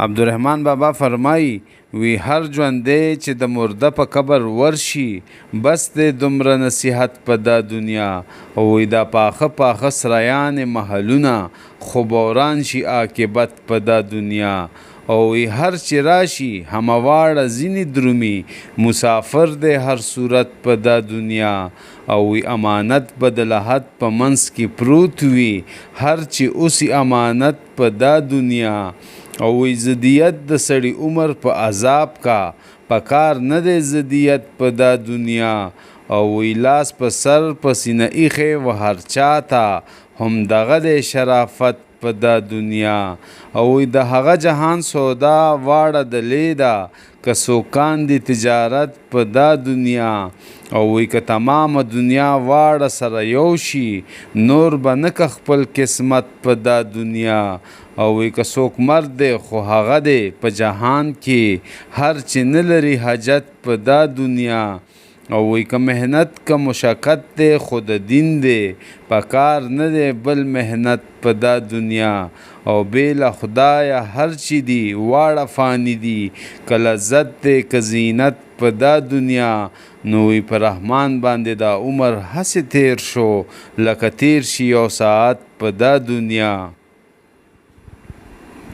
عبدالرحمن بابا فرمایي وی هر ژوندی چې د مرده په قبر ورشي بس دی دومره نصیحت په دا دنیا او وی دا پاخه پاخه سرایان محلونه خو بوران شي عاقبت په دا دنیا او وی هر چې راشي همواړه ځینې درومي مسافر دی هر صورت په دا دنیا او وی امانت به د لحد په منځ کې پروت وي هر چې اوسي امانت په دا دنیا او وی زدیت د سړی عمر په عذاب کا پکار نه دی زدیت په دا دنیا او وی لاس په سر په سینه ایخې و هر چاته هم دغه دی شرافت په دا دنیا او وی د هغه جهان سودا واړه د لیدا که سوکان دی تجارت په دا دنیا او وی که تمام دنیا واړه سره یو شي نور به نه که خپل قسمت په دا دنیا او وی که څوک مرد دی خو هغه دی په جهان کې هر چې نه لري حاجت په دا دنیا او وی که محنت که مشقت دی خو د دین دی پکار نه دی بل محنت په دا دنیا او بیله خدایه هر چې دی واړه فانی دي که لذت دی که زینت په دا دنیا نو وی په رحمان باندې دا عمر هسې تیر شو لکه تیر شي یو ساعت په دا دنیا